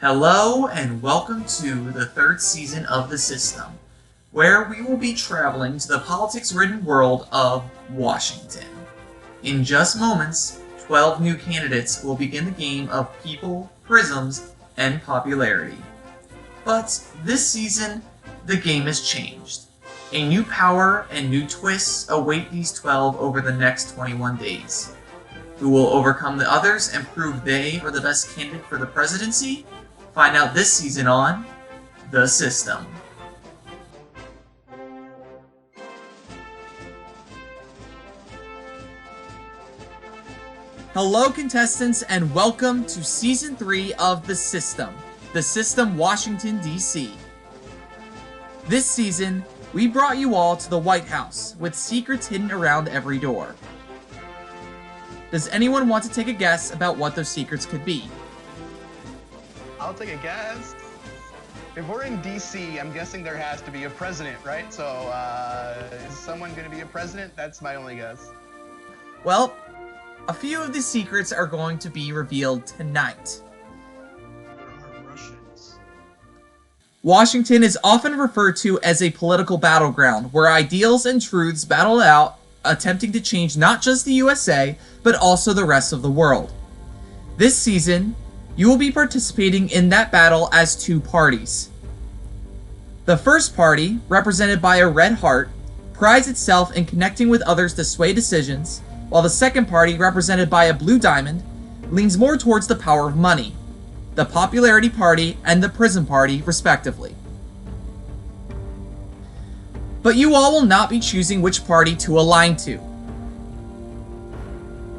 Hello and welcome to the third season of The System, where we will be traveling to the politics-ridden world of Washington. In just moments, 12 new candidates will begin the game of people, prisms, and popularity. But this season, the game has changed. A new power and new twists await these 12 over the next 21 days. Who will overcome the others and prove they are the best candidate for the presidency? Find out this season on The System. Hello contestants and welcome to Season 3 of The System Washington DC. This season, we brought you all to the White House with secrets hidden around every door. Does anyone want to take a guess about what those secrets could be? I'll take a guess. If we're in DC, I'm guessing there has to be a president, right? So, is someone going to be a president? That's my only guess. Well, a few of the secrets are going to be revealed tonight. There are Russians. Washington is often referred to as a political battleground, where ideals and truths battle out, attempting to change not just the USA, but also the rest of the world. This season, you will be participating in that battle as two parties. The first party, represented by a red heart, prides itself in connecting with others to sway decisions, while the second party, represented by a blue diamond, leans more towards the power of money, the popularity party and the prism party, respectively. But you all will not be choosing which party to align to.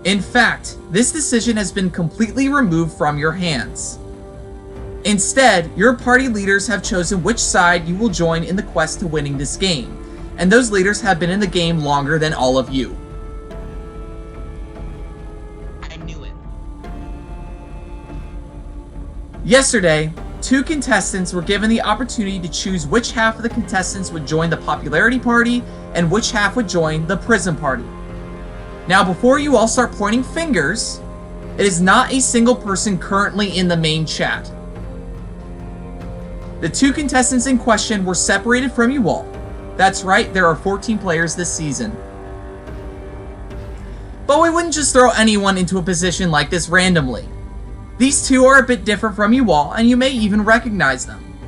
In fact, this decision has been completely removed from your hands. Instead, your party leaders have chosen which side you will join in the quest to winning this game, and those leaders have been in the game longer than all of you. I knew it. Yesterday, two contestants were given the opportunity to choose which half of the contestants would join the popularity party and which half would join the prism party. Now, before you all start pointing fingers, it is not a single person currently in the main chat. The two contestants in question were separated from you all. That's right, there are 14 players this season. But we wouldn't just throw anyone into a position like this randomly. These two are a bit different from you all, and you may even recognize them.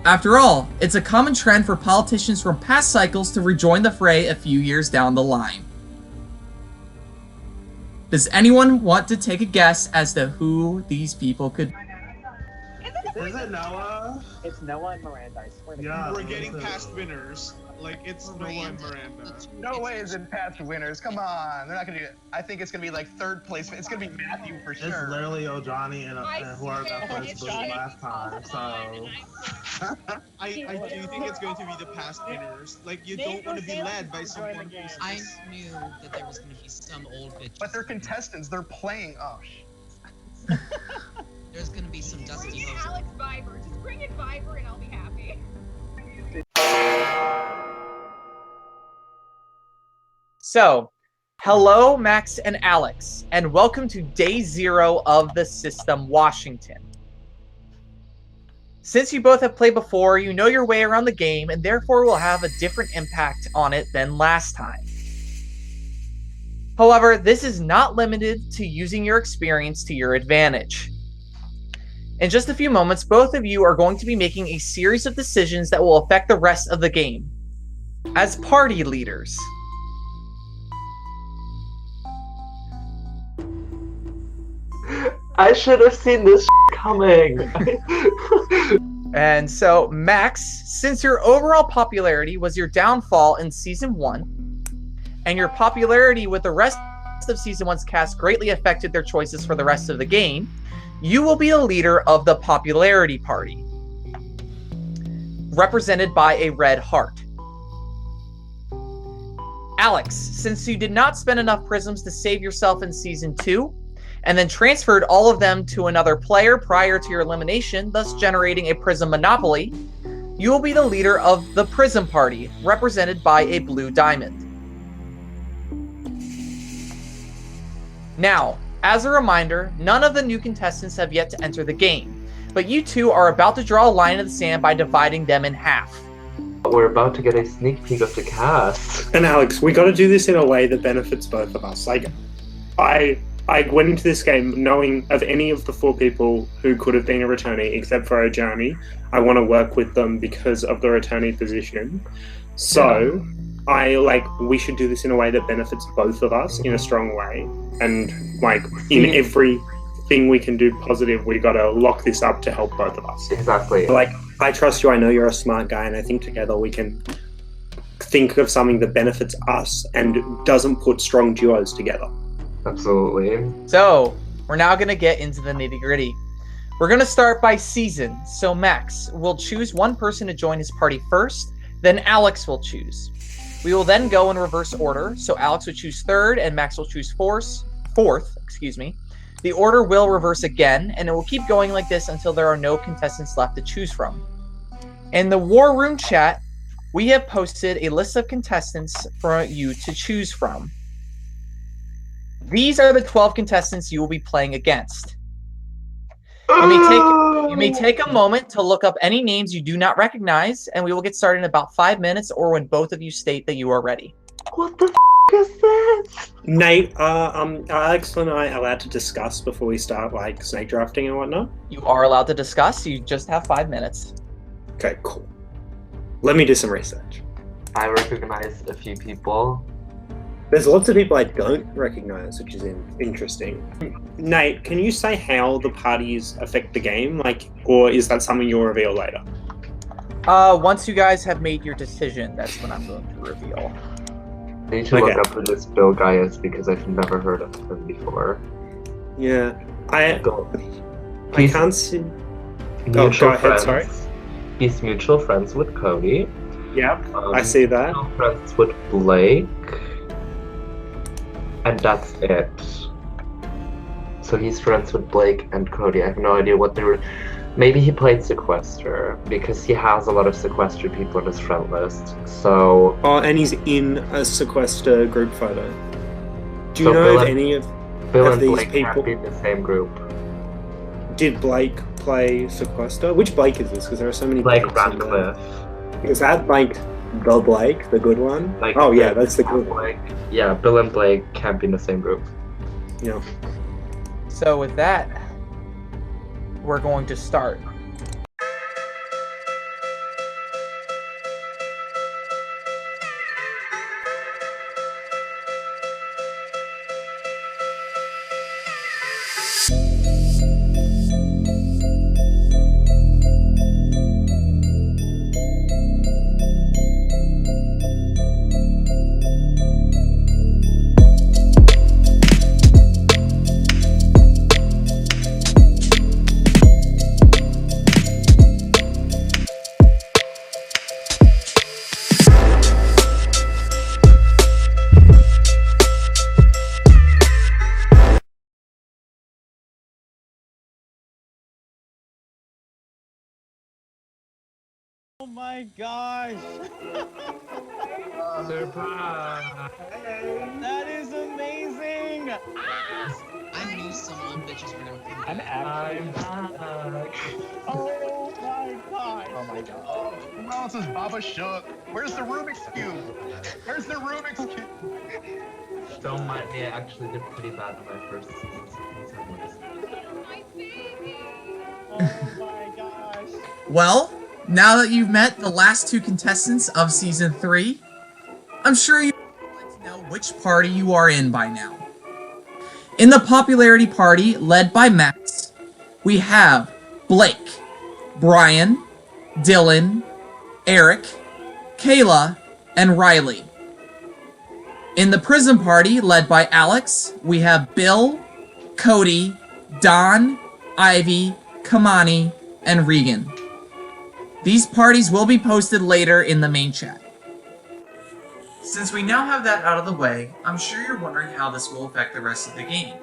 After all, it's a common trend for politicians from past cycles to rejoin the fray a few years down the line. Does anyone want to take a guess as to who these people could be? Is it Noah? It's Noah and Miranda, I swear to Yeah. God. We're getting past winners. Like, it's Noah and Miranda. No way is it past winners. Come on. They're not going to do it. I think it's going to be like third place. It's going to be Matthew for It's sure. literally Johnny and whoever got first boost last time, so... I do think it's going to be the past winners. Like, you don't want to be led by someone who's... I knew that there was going to be some old bitch. But they're contestants. They're playing. Oh, There's going to be some dusty Bring in hoes. Alex Viber. Just bring in Viber and I'll be happy. So, hello Max and Alex, and welcome to Day 0 of The System Washington. Since you both have played before, you know your way around the game, and therefore will have a different impact on it than last time. However, this is not limited to using your experience to your advantage. In just a few moments, both of you are going to be making a series of decisions that will affect the rest of the game. As party leaders. I should have seen this coming. And so, Max, since your overall popularity was your downfall in Season 1, and your popularity with the rest of Season 1's cast greatly affected their choices for the rest of the game, you will be the leader of the popularity party, represented by a red heart. Alex, since you did not spend enough prisms to save yourself in Season 2, and then transferred all of them to another player prior to your elimination, thus generating a prism monopoly, you will be the leader of the prism party, represented by a blue diamond. Now, as a reminder, none of the new contestants have yet to enter the game, but you two are about to draw a line in the sand by dividing them in half. We're about to get a sneak peek of the cast. And Alex, we got to do this in a way that benefits both of us. Like, I went into this game knowing of any of the 4 people who could have been a returnee, except for Jeremy. I want to work with them because of the returnee position. So, we should do this in a way that benefits both of us in a strong way. And, in everything we can do positive, we got to lock this up to help both of us. Exactly. I trust you, I know you're a smart guy, and I think together we can think of something that benefits us and doesn't put strong duos together. Absolutely. So, we're now going to get into the nitty-gritty. We're going to start by season. So, Max will choose one person to join his party first, then Alex will choose. We will then go in reverse order. So, Alex will choose third, and Max will choose fourth. The order will reverse again, and it will keep going like this until there are no contestants left to choose from. In the War Room chat, we have posted a list of contestants for you to choose from. These are the 12 contestants you will be playing against. You may take a moment to look up any names you do not recognize, and we will get started in about 5 minutes or when both of you state that you are ready. What the is this? Nate, Alex and I allowed to discuss before we start, snake drafting and whatnot? You are allowed to discuss. You just have 5 minutes. Okay, cool. Let me do some research. I recognize a few people. There's lots of people I don't recognize, which is interesting. Nate, can you say how the parties affect the game? Or is that something you'll reveal later? Once you guys have made your decision, that's when I'm going to reveal. I need to look up who this Bill guy is because I've never heard of him before. Yeah, I can't see. Go ahead, sorry. He's mutual friends with Cody. Yeah, I see that. Mutual friends with Blake. And that's it. So he's friends with Blake and Cody. I have no idea what they were. Maybe he played Sequester because he has a lot of sequestered people on his friend list. So. Oh, and he's in a Sequester group photo. Do you know if any of Bill and these Blake people can't be in the same group? Did Blake play Sequester? Which Blake is this? Because there are so many. Blake Blakes in Ratcliffe. there. Is that the Blake, the good one? Yeah, that's the good one. Yeah, Bill and Blake can't be in the same group. Yeah. So with that, we're going to start. Oh my gosh! Surprise! That is amazing! I knew some old bitches were gonna come I'm back. Oh my god! Oh my god. Who else is Baba Shook? Where's the Rubik's Cube? Where's the Rubik's Cube? Don't mind me, I actually did pretty bad in my first season. My baby. Oh my gosh! Well, now that you've met the last 2 contestants of Season 3, I'm sure you want to know which party you are in by now. In the popularity party, led by Max, we have Blake, Brian, Dylan, Eric, Kayla, and Riley. In the prison party, led by Alex, we have Bill, Cody, Don, Ivy, Kamani, and Regan. These parties will be posted later in the main chat. Since we now have that out of the way, I'm sure you're wondering how this will affect the rest of the game.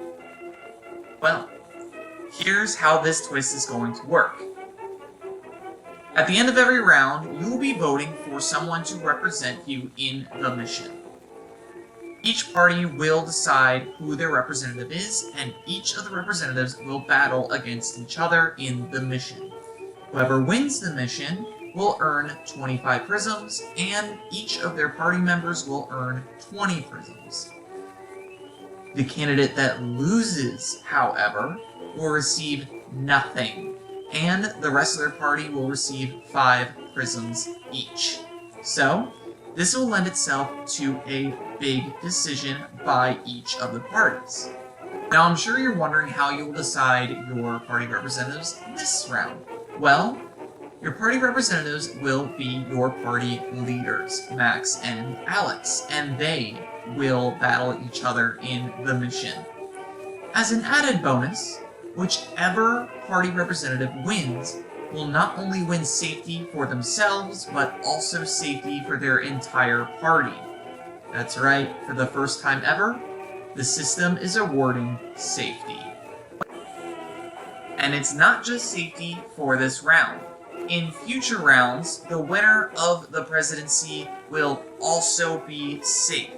Well, here's how this twist is going to work. At the end of every round, you will be voting for someone to represent you in the mission. Each party will decide who their representative is, and each of the representatives will battle against each other in the mission. Whoever wins the mission will earn 25 prisms, and each of their party members will earn 20 prisms. The candidate that loses, however, will receive nothing, and the rest of their party will receive 5 prisms each. So, this will lend itself to a big decision by each of the parties. Now, I'm sure you're wondering how you will decide your party representatives this round. Well, your party representatives will be your party leaders, Max and Alex, and they will battle each other in the mission. As an added bonus, whichever party representative wins will not only win safety for themselves, but also safety for their entire party. That's right, for the first time ever, the system is awarding safety. And it's not just safety for this round. In future rounds, the winner of the presidency will also be safe.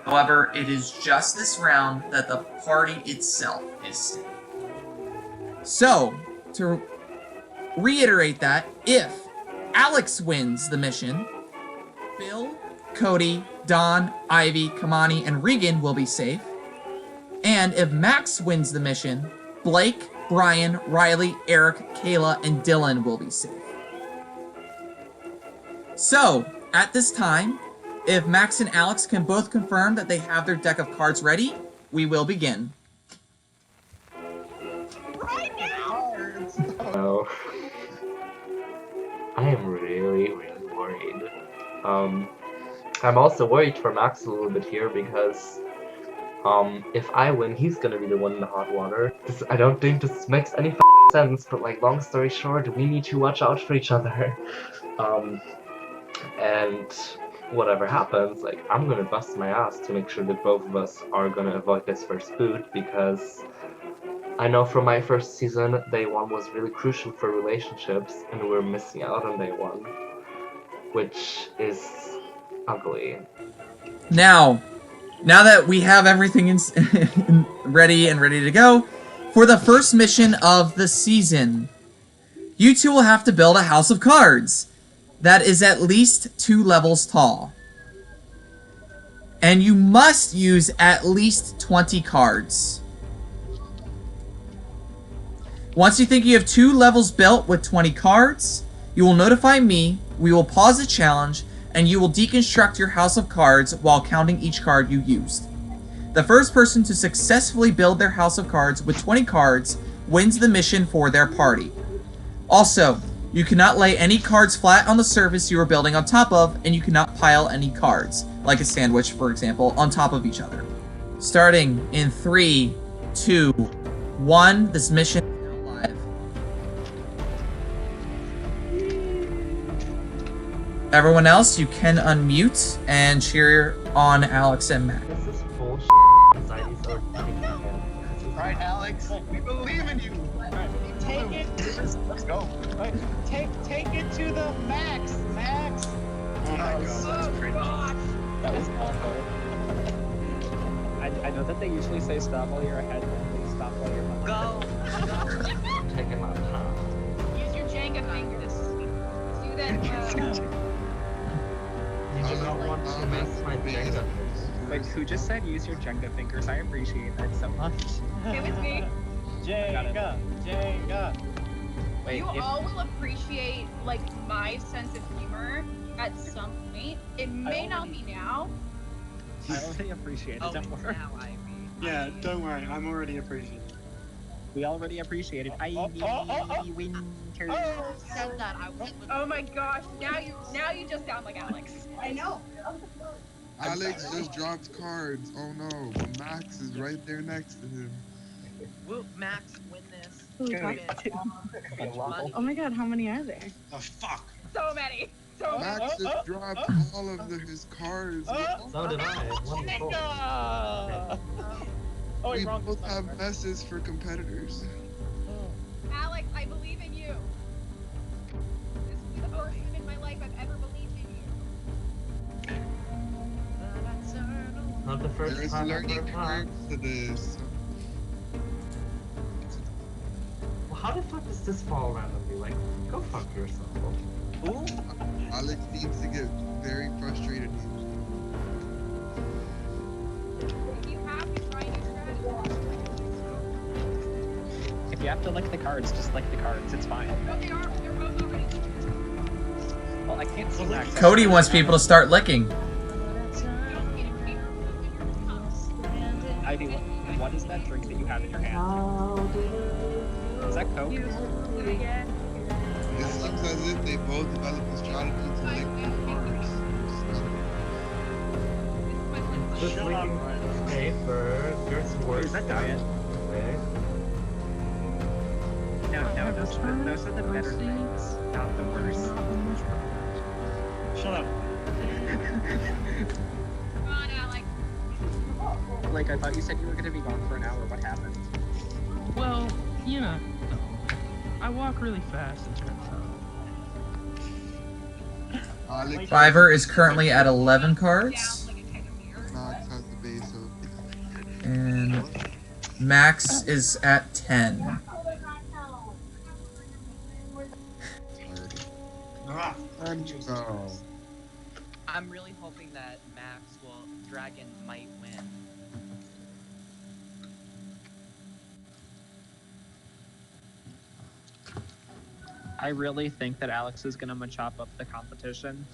However, it is just this round that the party itself is safe. So, to reiterate that, if Alex wins the mission, Bill, Cody, Don, Ivy, Kamani, and Regan will be safe. And if Max wins the mission, Blake, Brian, Riley, Eric, Kayla, and Dylan will be safe. So, at this time, if Max and Alex can both confirm that they have their deck of cards ready, we will begin. Right now! So, I am really worried. I'm also worried for Max a little bit here because if I win, he's gonna be the one in the hot water. I don't think this makes any sense, but like, long story short, we need to watch out for each other. And whatever happens, like, I'm gonna bust my ass to make sure that both of us are gonna avoid this first boot, because I know from my first season, day 1 was really crucial for relationships, and we're missing out on day 1, which is ugly. Now that we have everything ready to go, for the first mission of the season, you two will have to build a house of cards that is at least 2 levels tall. And you must use at least 20 cards. Once you think you have 2 levels built with 20 cards, you will notify me, we will pause the challenge, and you will deconstruct your house of cards while counting each card you used. The first person to successfully build their house of cards with 20 cards wins the mission for their party. Also, you cannot lay any cards flat on the surface you are building on top of, and you cannot pile any cards, like a sandwich, for example, on top of each other. Starting in 3, 2, 1, this mission is now live. Everyone else, you can unmute and cheer on Alex and Matt. This is bullshit. Anxieties are kicking in. Right, Alex? We believe in you. Take it. Let's go. Take it to the max. Oh my god, that's crazy. That was awful. I know that they usually say stop while you're ahead, but please stop while you're behind. Go! Taking my time. Use your Jenga fingers. Do that. You do not want to mess my Jenga. Like, who just said use your Jenga fingers? I appreciate that so much. Give it to me. Jenga. Wait, You all will appreciate like my sense of humor at some point. It may not be now. I already appreciate it. Oh, Don't worry. now Ivy. Yeah, don't worry, I'm already appreciating it. We already appreciate it. Winter. Said that I was. Oh my gosh! Now you just sound like Alex. I know. Alex just dropped cards. Oh no, but Max is right there next to him. Will Max win this? Oh my god, how many are there? The fuck? So many. So many. Max just dropped all of his cards. So did I. Wonderful. Oh, We you're wrong. both have messes for competitors. Alex, I believe in you. This will be the first time in my life I've ever believed in you. not the first There's time I've learning heard that. curves to this. Well, how the fuck does this fall randomly? Like, go fuck yourself. Ooh. Alex seems to get very frustrated. If you have to try new strategies. If you have to lick the cards, just lick the cards. It's fine. No, they are. They're both already. Well, I can't see Max. Cody wants people to start licking. Ivy, what is that drink that you have in your hand? Is that Coke? It seems as if they both developed a strategy to lick the cards. Just licking paper. There's worse. Is that diet? No, those are the better things, not the worst. Shut up. Come on, Alex. Like, I thought you said you were gonna be gone for an hour. What happened? Well, you know, I walk really fast, it turns out. Alex Fiverr is currently at 11 cards, Max has the base of. and Max is at 10. No. I'm really hoping that Dragon might win. I really think that Alex is gonna Machop up the competition.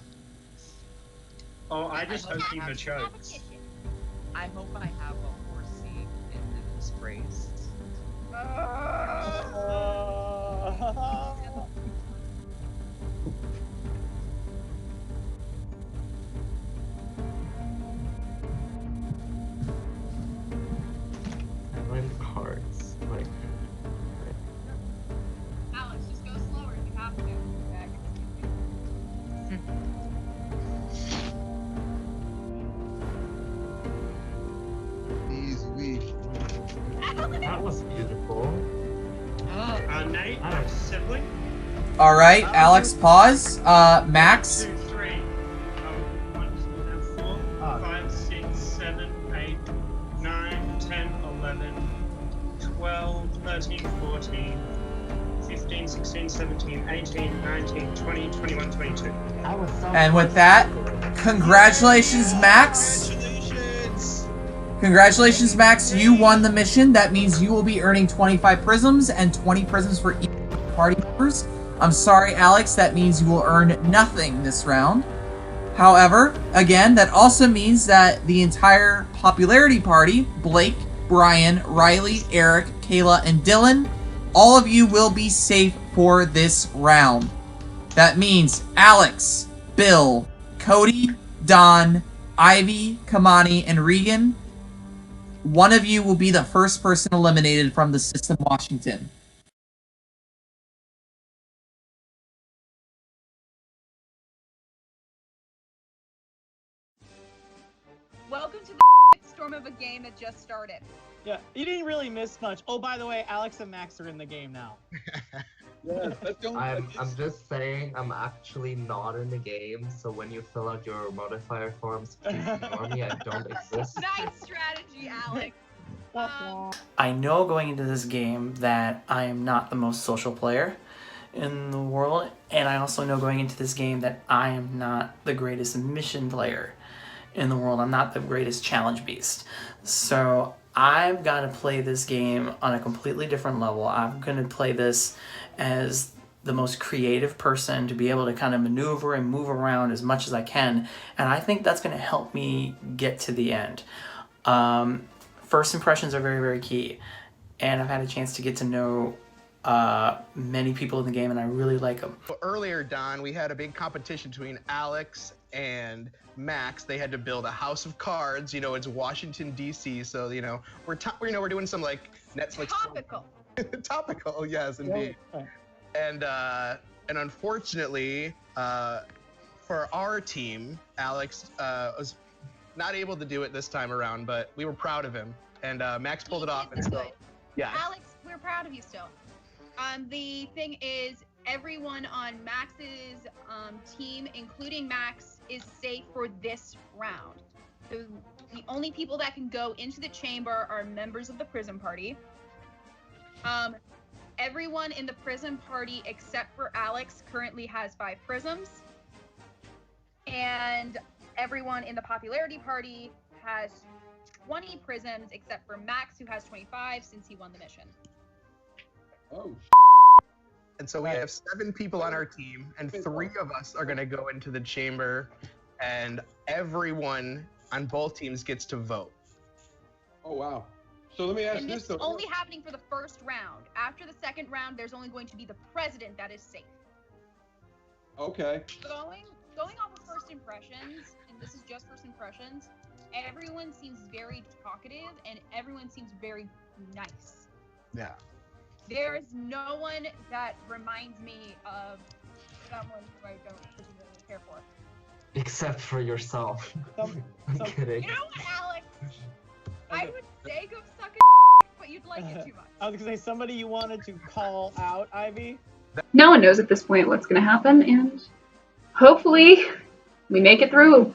Oh, I just hope he chokes. I hope I have a horsey in this race. I like cards. Like, Alex, just go slower if you have to. He's weak. that was beautiful. Nate, I don't- sibling. All right, Alex, pause. Max. 2, 3. 1, 2, 3, 4, 5, 6, 7, 8, 9, 10, 11, 12, 13, 14, 15, 16, 17, 18, 19, 20, 21, 22. That was so And with that, congratulations, Max. Congratulations, Max. You won the mission. That means you will be earning 25 prisms and 20 prisms for each party members. I'm sorry, Alex. That means you will earn nothing this round. However, again, that also means that the entire popularity party, Blake, Brian, Riley, Eric, Kayla, and Dylan, all of you will be safe for this round. That means Alex, Bill, Cody, Don, Ivy, Kamani, and Regan, one of you will be the first person eliminated from the System Washington. Welcome to the storm of a game that just started. Yeah, you didn't really miss much. Oh, by the way, Alex and Max are in the game now. I'm just saying, I'm actually not in the game, so when you fill out your modifier forms, please ignore me, I don't exist. Nice strategy, Alex. I know going into this game that I am not the most social player in the world, and I also know going into this game that I am not the greatest mission player in the world. I'm not the greatest challenge beast. So I've got to play this game on a completely different level. I'm going to play this as the most creative person to be able to kind of maneuver and move around as much as I can, and I think that's going to help me get to the end. First impressions are very, very key, and I've had a chance to get to know many people in the game, and I really like them. Earlier, Don, we had a big competition between Alex and Max. They had to build a house of cards. You know, it's Washington D.C., so you know we're doing some like Netflix Topical. topical. Yes, indeed. And unfortunately, for our team, Alex was not able to do it this time around, but we were proud of him, and Max pulled it off. And so, yeah. Alex, we're proud of you still. The thing is, everyone on Max's team, including Max, is safe for this round. The only people that can go into the chamber are members of the prison party. Everyone in the prison party except for Alex currently has 5 prisms. And everyone in the popularity party has 20 prisms except for Max, who has 25 since he won the mission. Oh. And so we have 7 people on our team, and 3 of us are going to go into the chamber, and everyone on both teams gets to vote. Oh, wow. So let me ask And this, this is though. only happening for the first round. After the second round, there's only going to be the president that is safe. Okay. Going off of first impressions, and this is just first impressions, everyone seems very talkative and everyone seems very nice. Yeah. There is no one that reminds me of someone who I don't particularly care for. Except for yourself. I'm kidding. You know what, Alex? I would say go suck a but you'd like it too much. I was gonna say somebody you wanted to call out, Ivy. No one knows at this point what's going to happen, and hopefully we make it through.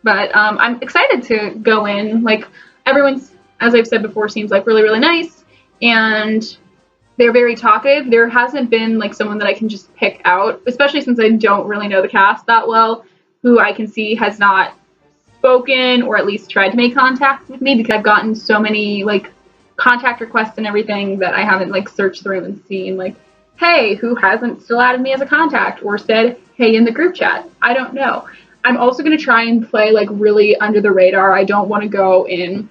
But I'm excited to go in. Like, everyone's, as I've said before, seems like really, really nice, and they're very talkative. There hasn't been like someone that I can just pick out, especially since I don't really know the cast that well, who I can see has not spoken or at least tried to make contact with me, because I've gotten so many like contact requests and everything that I haven't like searched through and seen like, hey, who hasn't still added me as a contact or said, hey, in the group chat? I don't know. I'm also going to try and play like really under the radar. I don't want to go in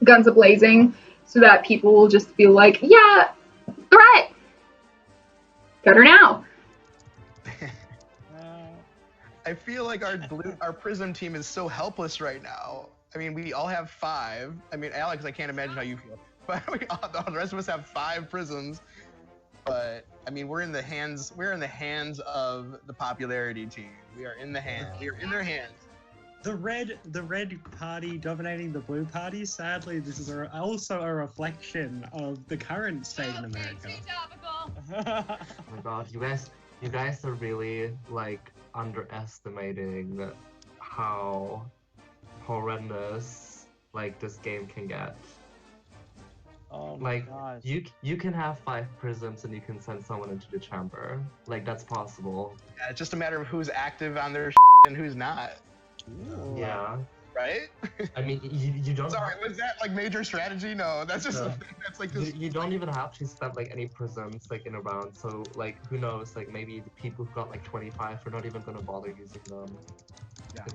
guns a-blazing so that people will just be like, yeah, threat. Got her now. I feel like our Prism team is so helpless right now. I mean, we all have 5. I mean, Alex, I can't imagine how you feel. But the rest of us have 5 prisms. But I mean, we're in the hands of the popularity team. We are in their hands. The red party dominating the blue party. Sadly, this is also a reflection of the current state in America. Oh my god, you guys are really like underestimating how horrendous like this game can get. Oh my like gosh. you can have 5 prisms and you can send someone into the chamber. Like, that's possible. Yeah, it's just a matter of who's active on their and who's not. Ooh. Yeah. Right? I mean, you don't. Sorry, was that like major strategy? No, that's just that's like this. You don't even have to spend like any prisms like in a round. So like, who knows? Like, maybe the people who got like 25 are not even gonna bother using them. Yeah.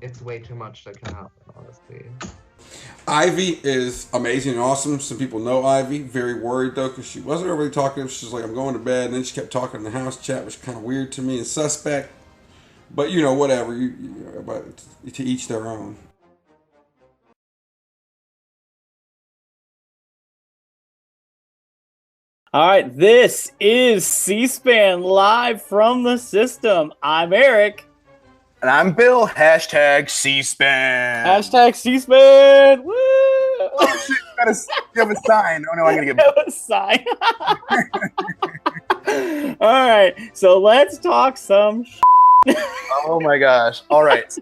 It's way too much that can happen, honestly. Ivy is amazing and awesome. Some people know Ivy. Very worried though, because she wasn't really talkative. She's like, I'm going to bed, and then she kept talking in the house chat, which is kind of weird to me and suspect. But you know, whatever. But to each their own. All right, this is C-SPAN live from the system. I'm Eric. And I'm Bill. Hashtag C-SPAN. Hashtag C-SPAN. Woo! Oh shit! You have a sign. Oh no, I'm gonna get a sign. All right, so let's talk some. Oh my gosh. All right. So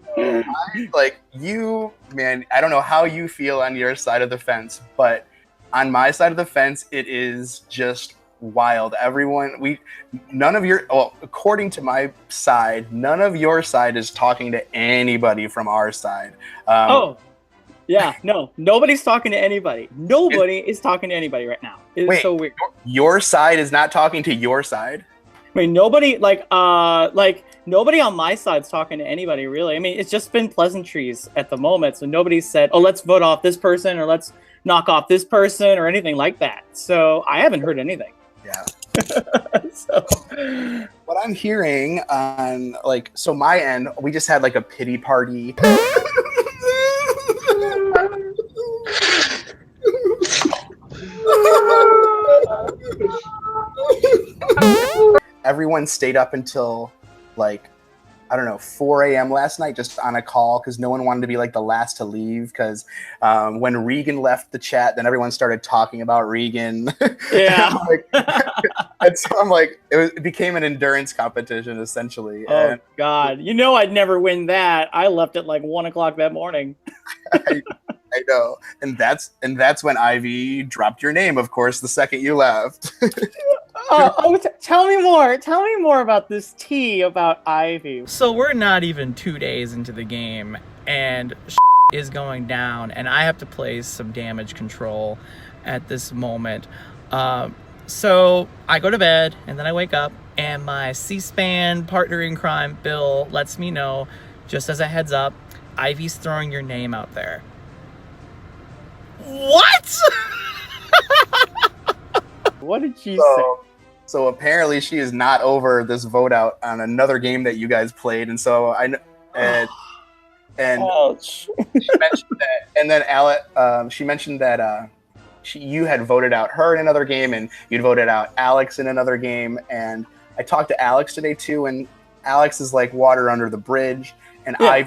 man, I don't know how you feel on your side of the fence, but on my side of the fence, it is just wild. According to my side, none of your side is talking to anybody from our side. Nobody's talking to anybody. Nobody is talking to anybody right now. It's so weird. Your side is not talking to your side? I mean, nobody nobody on my side's talking to anybody really. I mean, it's just been pleasantries at the moment. So nobody's said, "Oh, let's vote off this person," or "Let's knock off this person," or anything like that. So I haven't heard anything. Yeah. What I'm hearing on my end, we just had like a pity party. Everyone stayed up until 4 a.m. last night just on a call because no one wanted to be like the last to leave, because when Regan left the chat, then everyone started talking about Regan. Yeah. And so I'm like, it became an endurance competition essentially. Oh And God! You know I'd never win that. I left at like 1 o'clock that morning. I know, and that's when Ivy dropped your name, of course, the second you left. Tell me more. Tell me more about this tea about Ivy. So we're not even 2 days into the game, and is going down, and I have to play some damage control at this moment. So I go to bed, and then I wake up, and my C-SPAN partner in crime, Bill, lets me know, just as a heads up, Ivy's throwing your name out there. What? What did she say? So apparently she is not over this vote out on another game that you guys played, and so she mentioned that, and then she mentioned that you had voted out her in another game, and you'd voted out Alex in another game, and I talked to Alex today too, and Alex is like water under the bridge, and Yeah.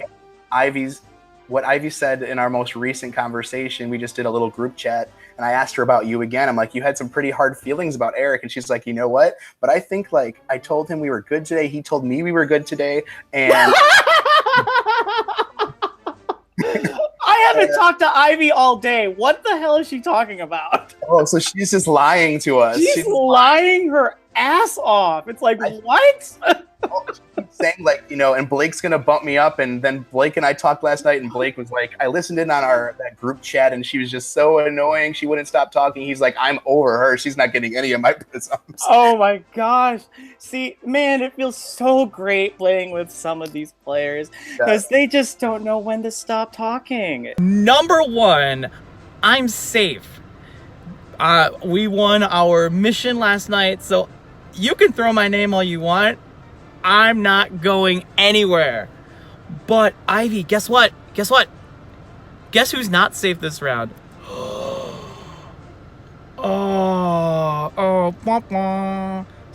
what Ivy said in our most recent conversation, we just did a little group chat, and I asked her about you again. I'm like, you had some pretty hard feelings about Eric, and she's like, you know what? But I think like I told him we were good today. He told me we were good today, and I haven't talked to Ivy all day. What the hell is she talking about? oh, so she's just lying to us. She's lying her ass off. It's like, what? Saying like, and Blake's gonna bump me up, and then Blake and I talked last night, and Blake was like, I listened in on that group chat, and she was just so annoying. She wouldn't stop talking. He's like, I'm over her. She's not getting any of my prisms. Oh my gosh. See, man, it feels so great playing with some of these players because they just don't know when to stop talking. Number one, I'm safe. We won our mission last night, so you can throw my name all you want. I'm not going anywhere. But Ivy, guess what? Guess what? Guess who's not safe this round?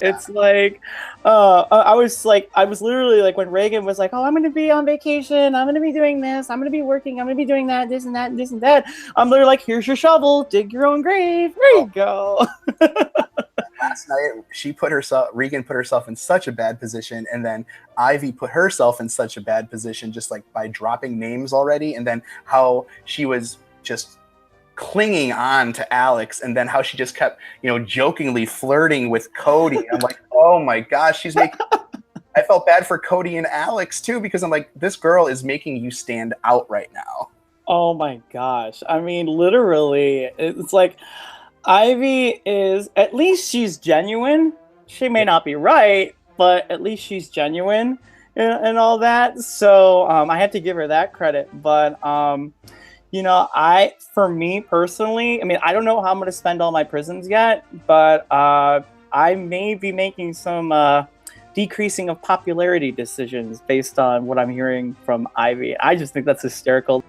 It's like, I was literally like when Reagan was like, oh, I'm going to be on vacation. I'm going to be doing this. I'm going to be working. I'm going to be doing that, this and that, and this and that. I'm literally like, here's your shovel. Dig your own grave. There you go. Last night, Regan put herself in such a bad position, and then Ivy put herself in such a bad position just like by dropping names already, and then how she was just clinging on to Alex, and then how she just kept, jokingly flirting with Cody. I'm like, oh my gosh, I felt bad for Cody and Alex too, because I'm like, this girl is making you stand out right now. Oh my gosh. I mean, literally, it's like, Ivy is, at least she's genuine. She may not be right, but at least she's genuine and all that. So I have to give her that credit. But, for me personally, I mean, I don't know how I'm going to spend all my prisons yet, but I may be making some decreasing of popularity decisions based on what I'm hearing from Ivy. I just think that's hysterical.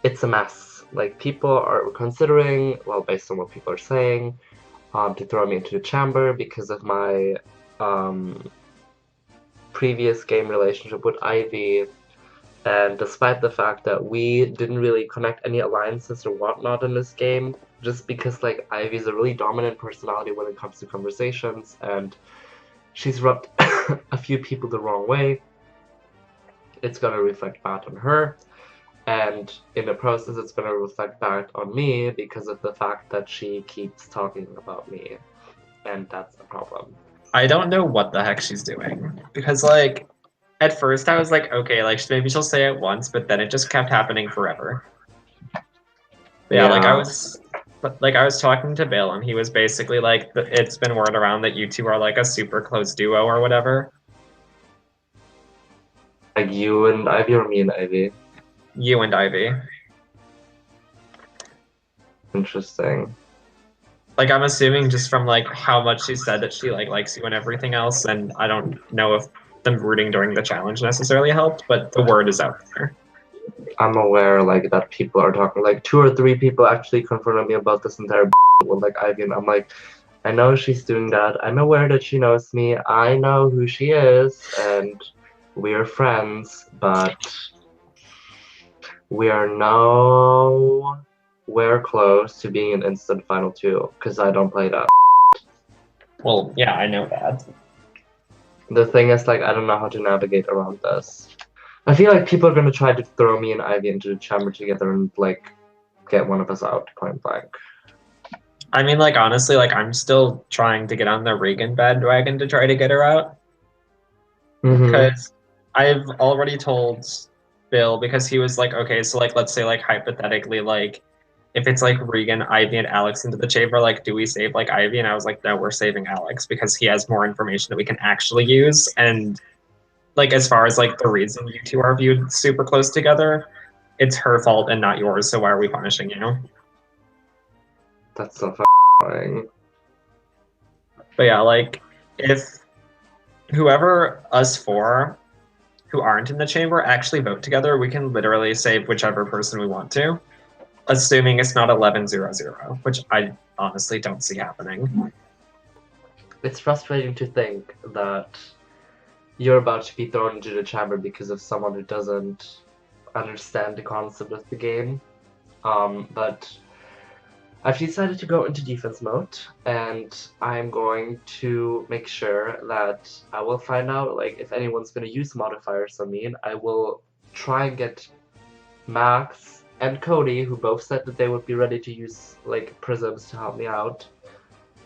It's a mess. Like, people are considering, well, based on what people are saying, to throw me into the chamber because of my previous game relationship with Ivy. And despite the fact that we didn't really connect any alliances or whatnot in this game, just because like Ivy's a really dominant personality when it comes to conversations, and she's rubbed a few people the wrong way, it's gonna reflect bad on her. And in the process, it's going to reflect back on me because of the fact that she keeps talking about me. And that's a problem. I don't know what the heck she's doing. Because, like, at first I was like, okay, like, maybe she'll say it once, but then it just kept happening forever. Yeah, like, I was talking to Bill, and he was basically like, it's been word around that you two are, like, a super close duo or whatever. Like, you and Ivy or me and Ivy? You and Ivy. Interesting. Like, I'm assuming just from, like, how much she said that she, like, likes you and everything else, and I don't know if them rooting during the challenge necessarily helped, but the word is out there. I'm aware, like, that people are talking, like, 2 or 3 people actually confronted me about this entire with, like, Ivy, and I'm like, I know she's doing that. I'm aware that she knows me. I know who she is, and we're friends, but we are no we're close to being an instant final two, because I don't play that. Well, yeah, I know that. The thing is, like, I don't know how to navigate around this. I feel like people are gonna try to throw me and Ivy into the chamber together and, like, get one of us out, point blank. I mean, like, honestly, like, I'm still trying to get on the Regan bandwagon to try to get her out. Because I've already told Bill, because he was like, okay, so, like, let's say, like, hypothetically, like, if it's, like, Regan, Ivy, and Alex into the chamber, like, do we save, like, Ivy? And I was like, no, we're saving Alex, because he has more information that we can actually use. And, like, as far as, like, the reason you two are viewed super close together, it's her fault and not yours, so why are we punishing you? That's so annoying. But yeah, like, if whoever us four who aren't in the chamber actually vote together, we can literally save whichever person we want to, assuming it's not 11-0-0, which I honestly don't see happening. It's frustrating to think that you're about to be thrown into the chamber because of someone who doesn't understand the concept of the game. But I've decided to go into defense mode, and I'm going to make sure that I will find out, like, if anyone's going to use modifiers on me, and I will try and get Max and Cody, who both said that they would be ready to use, like, prisms to help me out,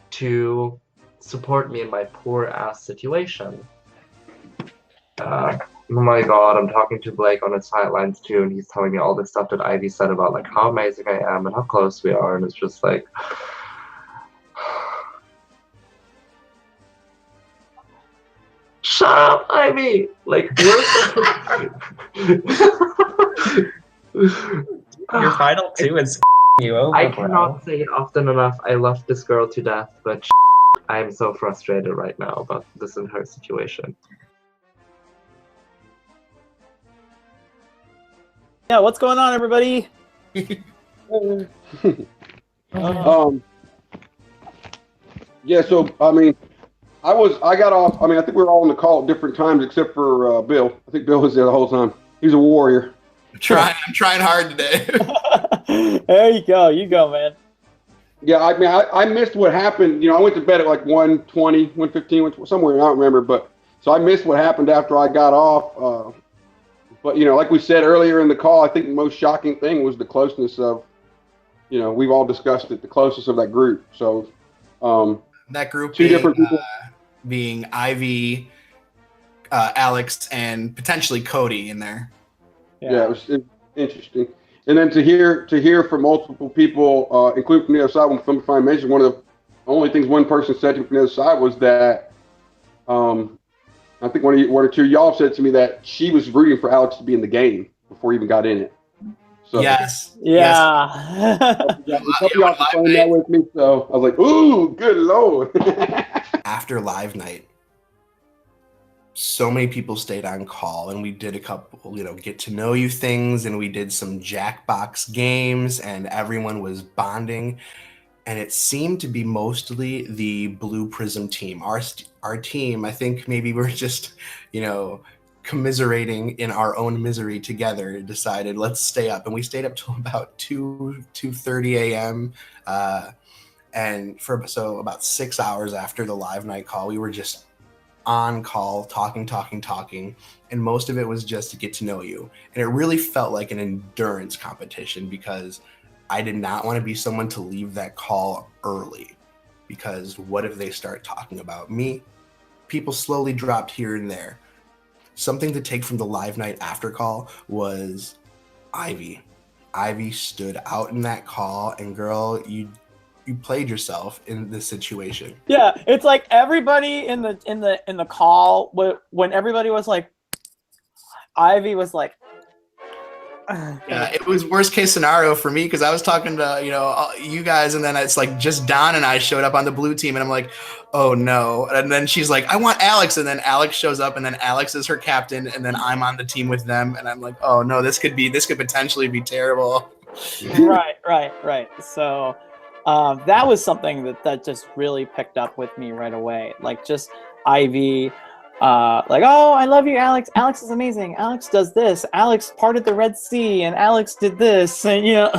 to support me in my poor-ass situation. Oh my god, I'm talking to Blake on his sidelines too, and he's telling me all this stuff that Ivy said about, like, how amazing I am and how close we are, and it's just like... Shut up, Ivy! Like, Your final two is you over, I bro. cannot say it often enough. I love this girl to death, but I'm so frustrated right now about this and her situation. Yeah, what's going on, everybody? Yeah, so I mean, I got off. I mean, I think we were all on the call at different times except for Bill. I think Bill was there the whole time. He's a warrior. I'm trying hard today. There you go. You go, man. Yeah, I mean, I missed what happened. You know, I went to bed at like 1:20, 1:15, somewhere. I don't remember, but so I missed what happened after I got off. But you know, like we said earlier in the call, I think the most shocking thing was the closeness of, you know, we've all discussed it, the closeness of that group. So that group two different people. Being Ivy, Alex, and potentially Cody in there. Yeah, it was interesting. And then to hear from multiple people, including from the other side, when Flimify mentioned, one of the only things one person said to me from the other side was that, I think one or two of y'all said to me that she was rooting for Alex to be in the game before he even got in it. So, Yes. Yeah. yeah, a couple y'all confirmed that with me, so I was like, ooh, good lord. After live night, so many people stayed on call, and we did a couple, you know, get to know you things, and we did some Jackbox games, and everyone was bonding. And it seemed to be mostly the Blue Prism team. Our team, I think maybe we're just, you know, commiserating in our own misery together, decided let's stay up. And we stayed up till about 2:30 a.m. And so about 6 hours after the live night call, we were just on call, talking. And most of it was just to get to know you. And it really felt like an endurance competition, because I did not want to be someone to leave that call early, because what if they start talking about me? People slowly dropped here and there. Something to take from the live night after call was Ivy. Ivy stood out in that call, and girl, you played yourself in this situation. Yeah, it's like everybody in the call, when everybody was like, Ivy was like, Yeah, it was worst case scenario for me, because I was talking to, you know, you guys, and then it's like just Don and I showed up on the blue team, and I'm like, oh no. And then she's like, I want Alex, and then Alex shows up, and then Alex is her captain, and then I'm on the team with them, and I'm like, oh no, this could potentially be terrible. Right. So that was something that just really picked up with me right away. Like, just Ivy, like, oh, I love you, Alex. Alex is amazing. Alex does this. Alex parted the Red Sea, and Alex did this, and no,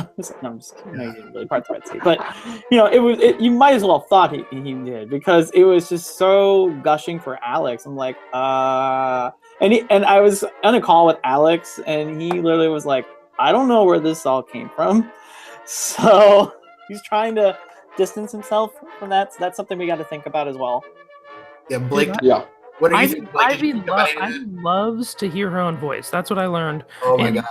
I'm just kidding. No, he didn't really part the Red Sea, but you might as well have thought he did, because it was just so gushing for Alex. I'm like, and I was on a call with Alex, and he literally was like, I don't know where this all came from, so he's trying to distance himself from that. So that's something we got to think about as well. Yeah, Blake. Yeah. What do you think? Ivy loves to hear her own voice. That's what I learned. Oh my god!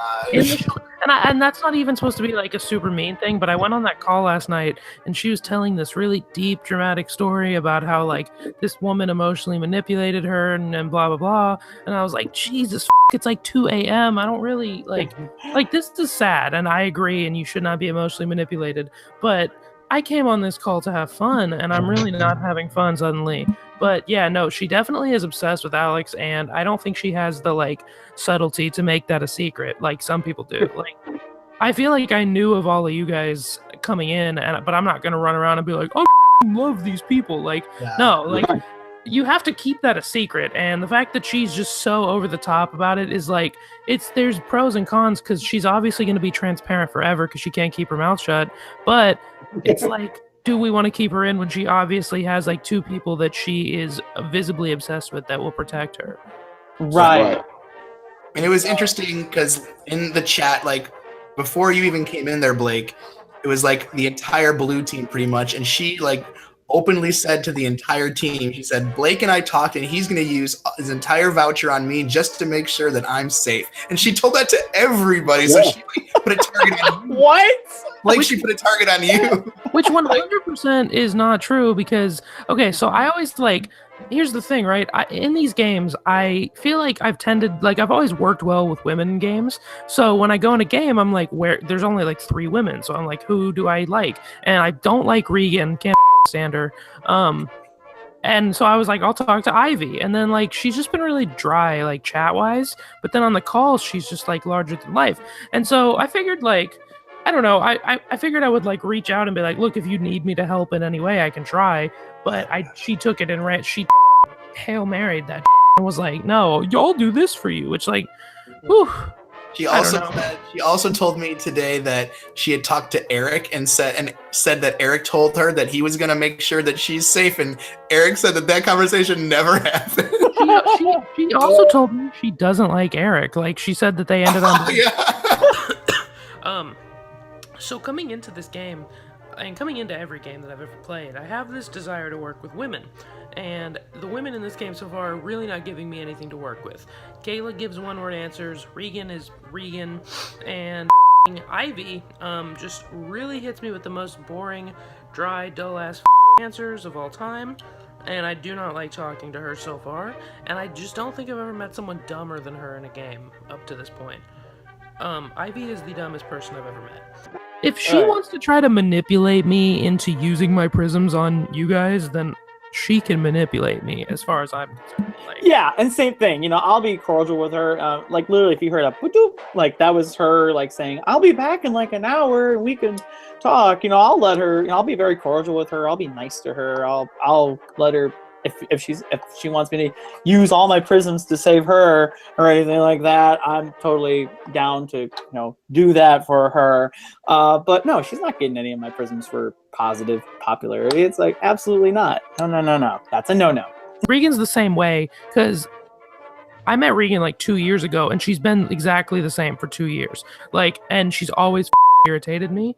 And that's not even supposed to be like a super mean thing. But I went on that call last night, and she was telling this really deep, dramatic story about how like this woman emotionally manipulated her, and blah blah blah. And I was like, Jesus, it's like 2 a.m. I don't really like this is sad, and I agree. And you should not be emotionally manipulated. But I came on this call to have fun, and I'm really not having fun suddenly. But yeah, no, she definitely is obsessed with Alex, and I don't think she has the like subtlety to make that a secret like some people do. Like, I feel like I knew of all of you guys coming in, but I'm not gonna run around and be like, I love these people. Like, no, like you have to keep that a secret. And the fact that she's just so over the top about it is like, there's pros and cons, because she's obviously going to be transparent forever because she can't keep her mouth shut. But it's like, do we want to keep her in when she obviously has like 2 people that she is visibly obsessed with that will protect her? Right. And it was interesting because in the chat, like before you even came in there, Blake, it was like the entire blue team pretty much, and she like openly said to the entire team, she said, Blake and I talked, and he's going to use his entire voucher on me just to make sure that I'm safe. And she told that to everybody, so she like, put a target on you. What? Like she put a target on you. Which 100% is not true, because, okay, so I always like, here's the thing, right? In these games, I feel like I've always worked well with women in games. So when I go in a game, I'm like, there's only like 3 women. So I'm like, who do I like? And I don't like Regan, can't stand her. And so I was like, I'll talk to Ivy. And then like, she's just been really dry, like chat wise. But then on the calls, she's just like larger than life. And so I figured like, I don't know. I figured I would like reach out and be like, look, if you need me to help in any way, I can try. But she took it and she Hail Married that and was like, no, y'all do this for you. Which like, whew. She also told me today that she had talked to Eric and said that Eric told her that he was gonna make sure that she's safe, and Eric said that conversation never happened. She also told me she doesn't like Eric. Like she said that they ended on. So coming into this game, and coming into every game that I've ever played, I have this desire to work with women. And the women in this game so far are really not giving me anything to work with. Kayla gives one-word answers, Regan is Regan, and Ivy just really hits me with the most boring, dry, dull-ass answers of all time. And I do not like talking to her so far. And I just don't think I've ever met someone dumber than her in a game up to this point. Ivy is the dumbest person I've ever met. If she wants to try to manipulate me into using my prisms on you guys, then she can manipulate me as far as I'm concerned. Like, yeah, and same thing. I'll be cordial with her. Like literally, if you heard a boop, like that was her like saying, "I'll be back in like an hour, and we can talk." I'll let her. I'll be very cordial with her. I'll be nice to her. I'll let her. If she wants me to use all my prisms to save her or anything like that, I'm totally down to do that for her. But no, she's not getting any of my prisms for positive popularity. It's like absolutely not. No. That's a no. Regan's the same way, because I met Regan like 2 years ago, and she's been exactly the same for 2 years. Like, and she's always irritated me.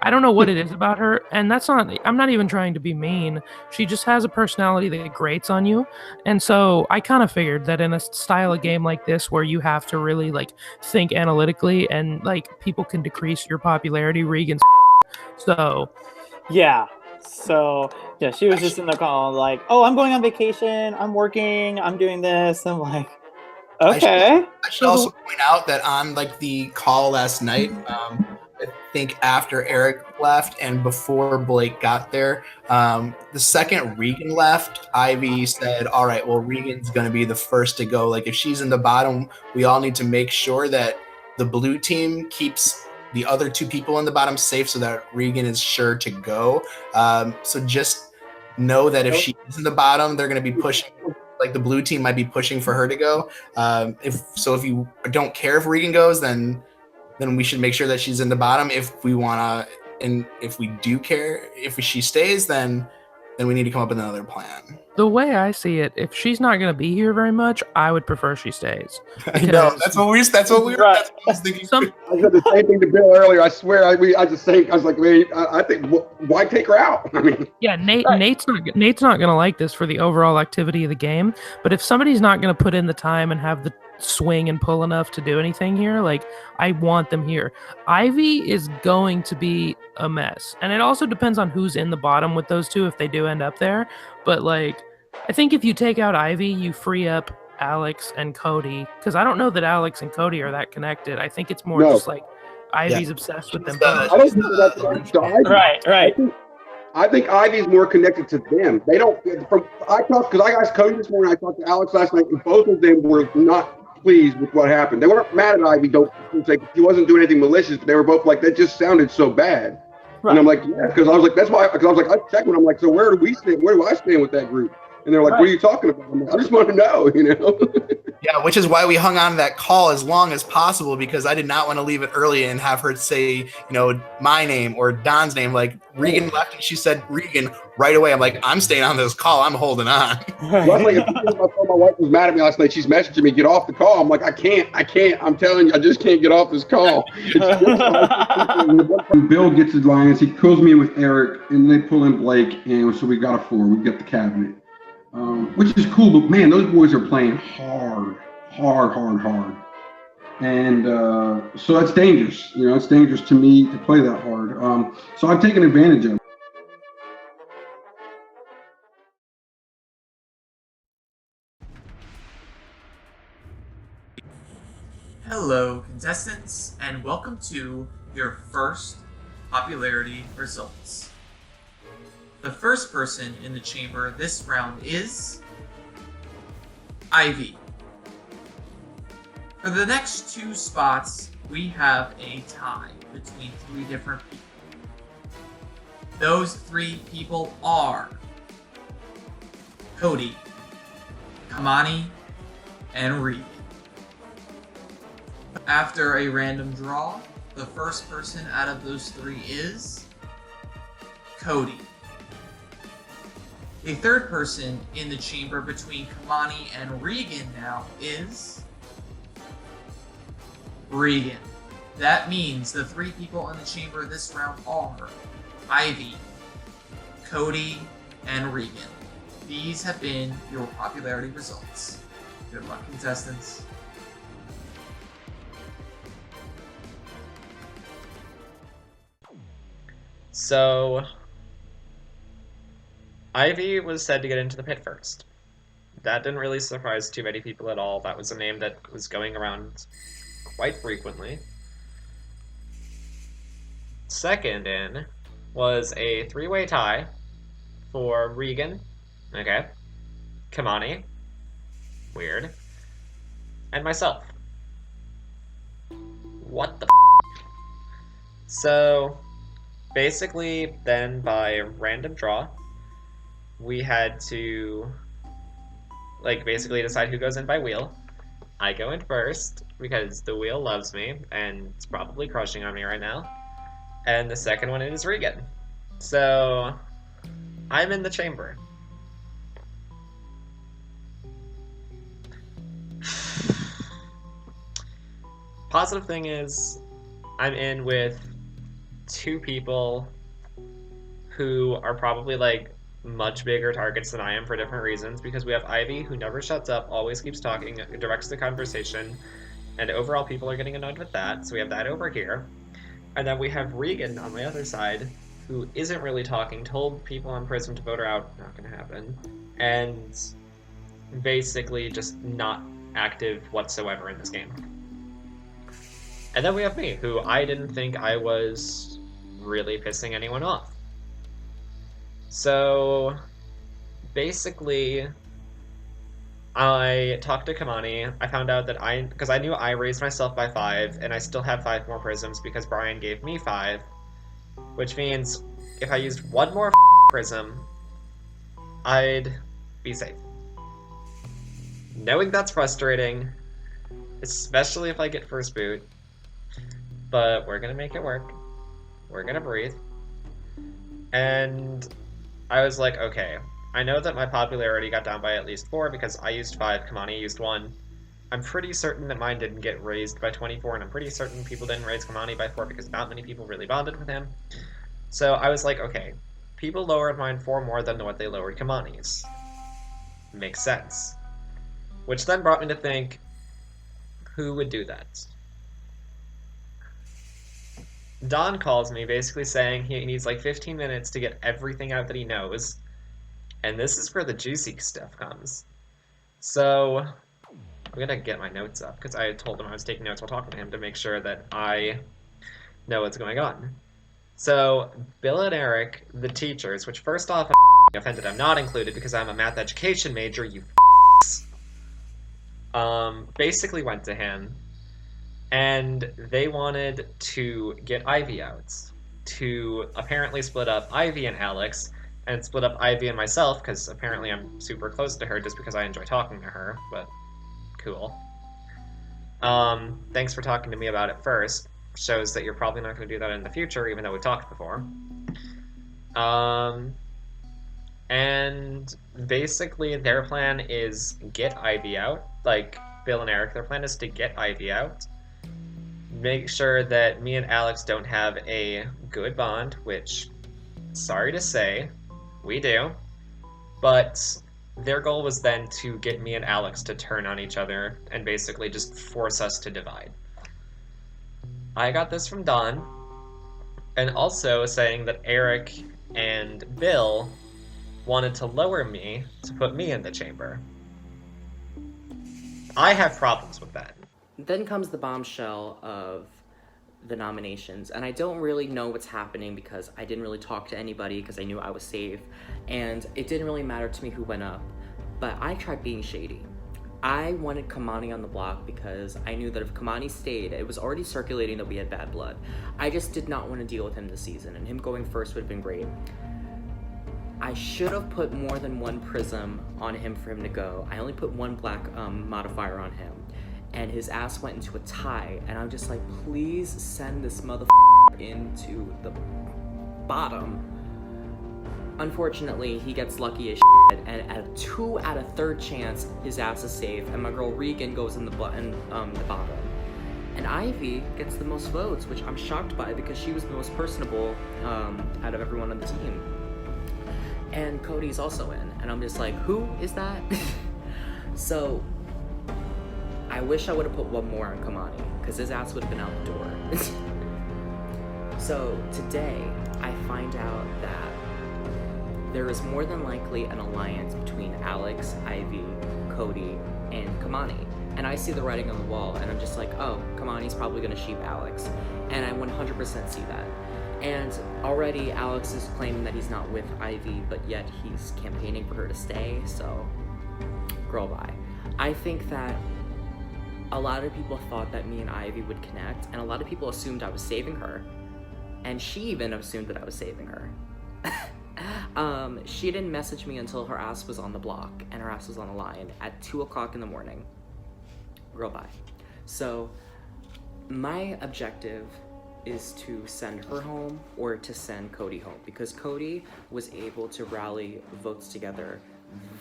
I don't know what it is about her, and I'm not even trying to be mean. She just has a personality that grates on you. And so I kind of figured that in a style of game like this, where you have to really like think analytically and like people can decrease your popularity, Regan's so yeah. So yeah, she was just in the call like, oh, I'm going on vacation, I'm working, I'm doing this. I'm like, okay. I should also point out that on like the call last night, I think after Eric left and before Blake got there, the second Regan left, Ivy said, all right, well, Regan's going to be the first to go. Like, if she's in the bottom, we all need to make sure that the blue team keeps the other 2 people in the bottom safe so that Regan is sure to go. So just know that if she is in the bottom, they're going to be pushing like the blue team might be pushing for her to go. If you don't care if Regan goes, then we should make sure that she's in the bottom. If we wanna, and if we do care, if she stays, then we need to come up with another plan. The way I see it, if she's not going to be here very much, I would prefer she stays. I know that's what we were. That's what I was thinking. I said the same thing to Bill earlier. I swear. I was like, man, I think why take her out? I mean, yeah, Nate's not going to like this for the overall activity of the game. But if somebody's not going to put in the time and have the swing and pull enough to do anything here, like, I want them here. Ivy is going to be a mess, and it also depends on who's in the bottom with those two if they do end up there. But like, I think if you take out Ivy, you free up Alex and Cody, because I don't know that Alex and Cody are that connected. I think it's more just like Ivy's obsessed with them both. I don't think that's right. Right. I think Ivy's more connected to them. They don't. Because I asked Cody this morning. I talked to Alex last night, and both of them were not pleased with what happened. They weren't mad at Ivy. Don't say he wasn't doing anything malicious, but they were both like, that just sounded so bad. Right. And I'm like, yeah, because I was like, that's why. Because I was like, I checked with them. I'm like, so where do we stand? Where do I stand with that group? And they're like, what are you talking about? I'm like, I just want to know, you know. Yeah, which is why we hung on to that call as long as possible, because I did not want to leave it early and have her say, you know, my name or Don's name. Like, Regan left and she said Regan right away. I'm like, I'm staying on this call. I'm holding on. Well, like, my wife was mad at me last night. She's messaging me, get off the call. I'm like, I can't. I'm telling you, I just can't get off this call. Bill gets his lines. He pulls me with Eric, and they pull in Blake, and so we got a 4. We got the cabinet. Which is cool, but man, those boys are playing hard. And so that's dangerous. You know, it's dangerous to me to play that hard. So I've taken advantage of it. Hello, contestants, and welcome to your first popularity results. The first person in the chamber this round is Ivy. For the next 2 spots, we have a tie between 3 different people. Those 3 people are Cody, Kamani, and Regan. After a random draw, the first person out of those 3 is Cody. The third person in the chamber between Kamani and Regan now is Regan. That means the 3 people in the chamber this round are Ivy, Cody, and Regan. These have been your popularity results. Good luck, contestants. So, Ivy was said to get into the pit first. That didn't really surprise too many people at all. That was a name that was going around quite frequently. Second in was a 3-way tie for Regan, okay, Kamani, weird, and myself. What the f***? So, basically, then by random draw, we had to, like, basically decide who goes in by wheel. I go in first, because the wheel loves me, and it's probably crushing on me right now. And the second one is Regan. So, I'm in the chamber. Positive thing is, I'm in with 2 people who are probably, like, much bigger targets than I am for different reasons, because we have Ivy, who never shuts up, always keeps talking, directs the conversation, and overall people are getting annoyed with that, so we have that over here. And then we have Regan on my other side, who isn't really talking, told people on Prism to vote her out, not gonna happen, and basically just not active whatsoever in this game. And then we have me, who I didn't think I was really pissing anyone off. So, basically, I talked to Kamani. I found out that because I knew I raised myself by 5, and I still have 5 more prisms because Brian gave me 5, which means if I used 1 more prism, I'd be safe. knowing that's frustrating, especially if I get first boot. But we're gonna make it work. We're gonna breathe. And I was like, okay, I know that my popularity got down by at least 4 because I used 5, Kamani used 1. I'm pretty certain that mine didn't get raised by 24, and I'm pretty certain people didn't raise Kamani by 4 because not many people really bonded with him. So I was like, okay, people lowered mine 4 more than what they lowered Kamani's. Makes sense. Which then brought me to think, who would do that? Don calls me basically saying he needs like 15 minutes to get everything out that he knows, and this is where the juicy stuff comes. So I'm gonna get my notes up because I told him I was taking notes while talking to him to make sure that I know what's going on. So Bill and Eric, the teachers, which first off I'm offended I'm not included because I'm a math education major, you basically went to him and they wanted to get Ivy out, to apparently split up Ivy and Alex, and split up Ivy and myself, because apparently I'm super close to her just because I enjoy talking to her, but cool. Thanks for talking to me about it first. Shows that you're probably not going to do that in the future, even though we talked before. And basically their plan is get Ivy out, like Bill and Eric, their plan is to get Ivy out, make sure that me and Alex don't have a good bond, which, sorry to say, we do, but their goal was then to get me and Alex to turn on each other and basically just force us to divide. I got this from Don, and also saying that Eric and Bill wanted to lower me to put me in the chamber. I have problems with that. Then comes the bombshell of the nominations, and I don't really know what's happening because I didn't really talk to anybody because I knew I was safe, and it didn't really matter to me who went up, but I tried being shady. I wanted Kamani on the block because I knew that if Kamani stayed, it was already circulating that we had bad blood. I just did not want to deal with him this season, and him going first would have been great. I should have put more than 1 prism on him for him to go. I only put 1 black modifier on him, and his ass went into a tie, and I'm just like, please send this motherfucker into the bottom. Unfortunately, he gets lucky as shit, and at a 2 out of 3rd chance, his ass is safe, and my girl Regan goes in the bottom. And Ivy gets the most votes, which I'm shocked by because she was the most personable out of everyone on the team. And Cody's also in, and I'm just like, who is that? So I wish I would have put 1 more on Kamani, because his ass would have been out the door. So today, I find out that there is more than likely an alliance between Alex, Ivy, Cody, and Kamani. And I see the writing on the wall, and I'm just like, oh, Kamani's probably gonna sheep Alex. And I 100% see that. And already Alex is claiming that he's not with Ivy, but yet he's campaigning for her to stay, so girl bye. I think that a lot of people thought that me and Ivy would connect, and a lot of people assumed I was saving her. And she even assumed that I was saving her. She didn't message me until her ass was on the block, and her ass was on the line at 2 o'clock in the morning. Girl bye. So, my objective is to send her home or to send Cody home, because Cody was able to rally votes together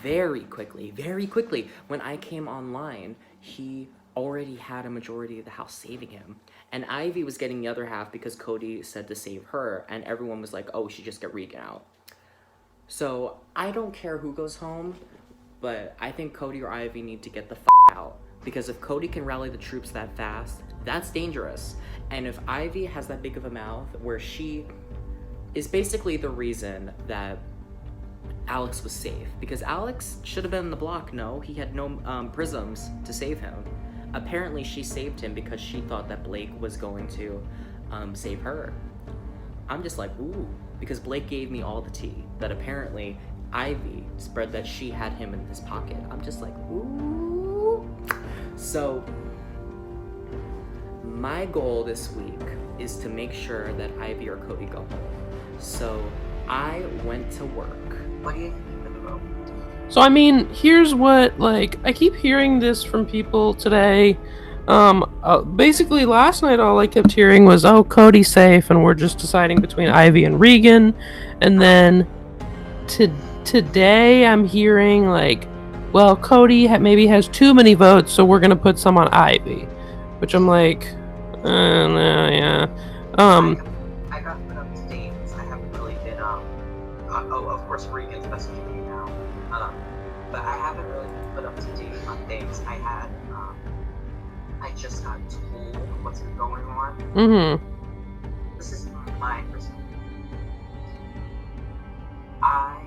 very quickly. When I came online, he already had a majority of the house saving him, and Ivy was getting the other half because Cody said to save her, and everyone was like, oh, we should just get Regan out. So I don't care who goes home, but I think Cody or Ivy need to get the out, because if Cody can rally the troops that fast, that's dangerous. And if Ivy has that big of a mouth where she is basically the reason that Alex was safe, because Alex should have been in the block. No, he had no prisms to save him. Apparently she saved him because she thought that Blake was going to save her. I'm just like, ooh, because Blake gave me all the tea that apparently Ivy spread that she had him in his pocket. I'm just like, ooh. So my goal this week is to make sure that Ivy or Cody go home. So I went to work. So I mean, here's what, like, I keep hearing this from people today. Basically last night all I kept hearing was, "Oh, Cody's safe," and we're just deciding between Ivy and Regan. And then today I'm hearing like, "Well, Cody maybe has too many votes, so we're gonna put some on Ivy," which I'm like, no, yeah. I got put up to date. I haven't really been of course Regan's messaging me now. But I haven't really been put up to date on things. I just got told what's been going on. Mm-hmm. This is my perspective. I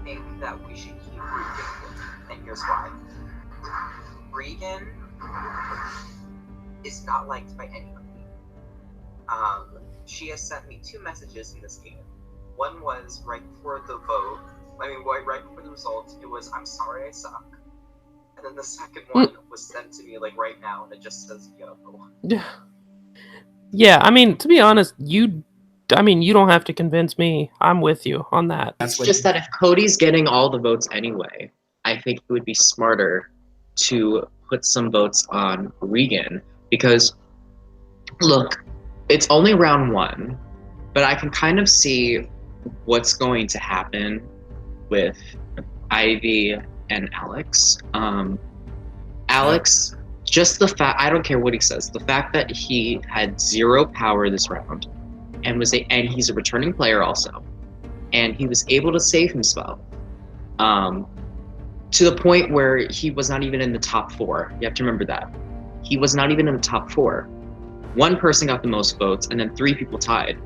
think that we should keep Regan, and here's why. Regan is not liked by anybody. She has sent me 2 messages in this game. One was right before the vote. Right before the results. It was, "I'm sorry I suck." And then the second one was sent to me like right now, and it just says "yo." Yeah, I mean, to be honest, you don't have to convince me. I'm with you on that. It's just that if Cody's getting all the votes anyway, I think it would be smarter to put some votes on Regan, because look, it's only round 1, but I can kind of see what's going to happen with Ivy and Alex. Alex, just the fact, I don't care what he says, the fact that he had 0 power this round and he's a returning player also, and he was able to save himself to the point where he was not even in the top 4. You have to remember that. He was not even in the top 4. One person got the most votes, and then 3 people tied,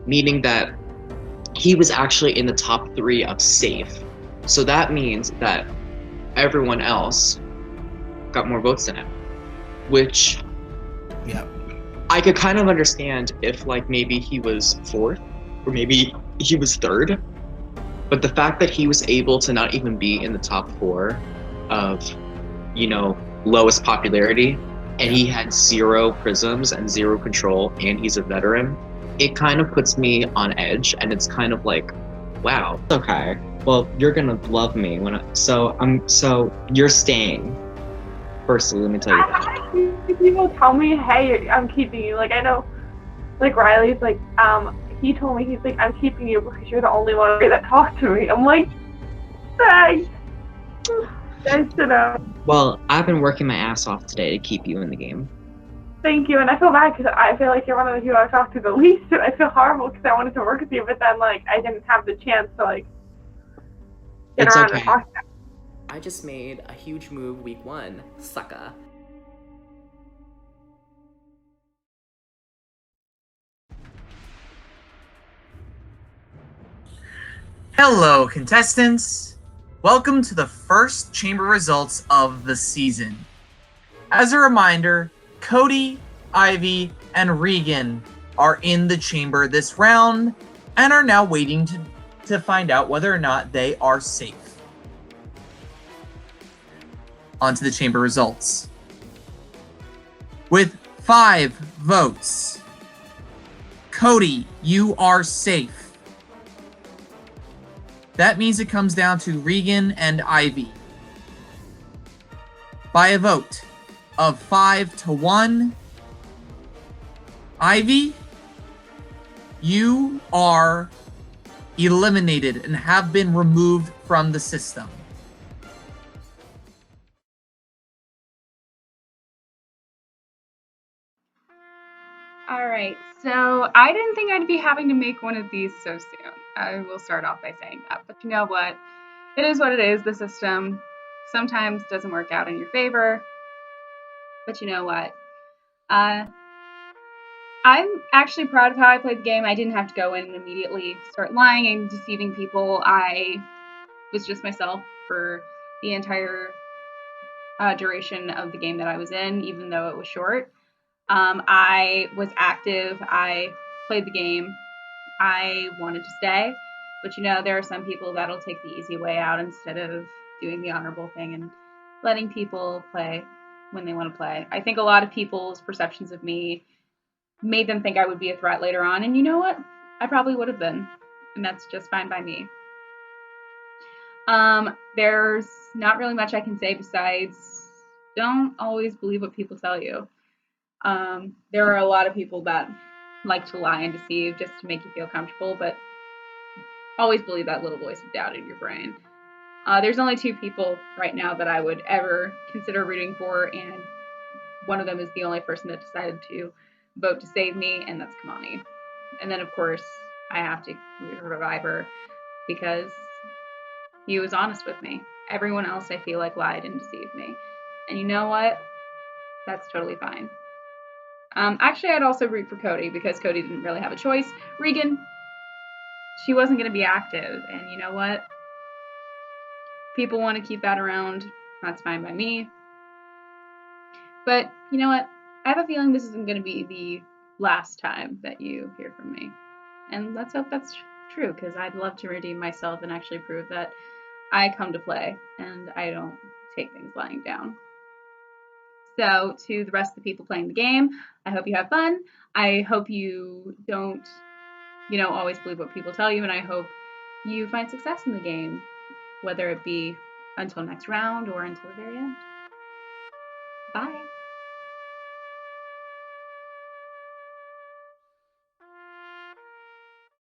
meaning that he was actually in the top 3 of safe. So that means that everyone else got more votes than him, which I could kind of understand if like maybe he was 4th or maybe he was 3rd, but the fact that he was able to not even be in the top 4 of, lowest popularity, and he had 0 prisms and 0 control, and he's a veteran, it kind of puts me on edge, and it's kind of like, wow. Okay, well, you're gonna love me so you're staying. Firstly, let me tell you that. People tell me, "Hey, I'm keeping you." Like, I know, like, Riley's like, he told me, he's like, "I'm keeping you because you're the only one that talked to me." I'm like, thanks. Nice to know. Well, I've been working my ass off today to keep you in the game. Thank you, and I feel bad because I feel like you're one of the people I talked to the least, and I feel horrible because I wanted to work with you, but then, like, I didn't have the chance to, like, get It's around okay. and talk to you. I just made a huge move week 1, sucker. Hello, contestants! Welcome to the first chamber results of the season. As a reminder, Cody, Ivy, and Regan are in the chamber this round and are now waiting to find out whether or not they are safe. On to the chamber results. With 5 votes, Cody, you are safe. That means it comes down to Regan and Ivy. By a vote of 5-1, Ivy, you are eliminated and have been removed from the system. Alright, so I didn't think I'd be having to make one of these so soon. I will start off by saying that. But you know what? It is what it is. The system sometimes doesn't work out in your favor. But you know what? I'm actually proud of how I played the game. I didn't have to go in and immediately start lying and deceiving people. I was just myself for the entire duration of the game that I was in, even though it was short. I was active. I played the game. I wanted to stay. But there are some people that'll take the easy way out instead of doing the honorable thing and letting people play when they want to play. I think a lot of people's perceptions of me made them think I would be a threat later on. And you know what? I probably would have been. And that's just fine by me. There's not really much I can say besides don't always believe what people tell you. There are a lot of people that like to lie and deceive just to make you feel comfortable, but always believe that little voice of doubt in your brain. There's only 2 people right now that I would ever consider rooting for, and one of them is the only person that decided to vote to save me, and that's Kamani. And then, of course, I have to root for Reviver because he was honest with me. Everyone else, I feel like, lied and deceived me. And you know what? That's totally fine. Actually, I'd also root for Cody because Cody didn't really have a choice. Regan, she wasn't going to be active, and you know what? People want to keep that around. That's fine by me. But you know what? I have a feeling this isn't going to be the last time that you hear from me. And let's hope that's true, because I'd love to redeem myself and actually prove that I come to play and I don't take things lying down. So to the rest of the people playing the game, I hope you have fun. I hope you don't, always believe what people tell you, and I hope you find success in the game, whether it be until next round or until the very end. Bye.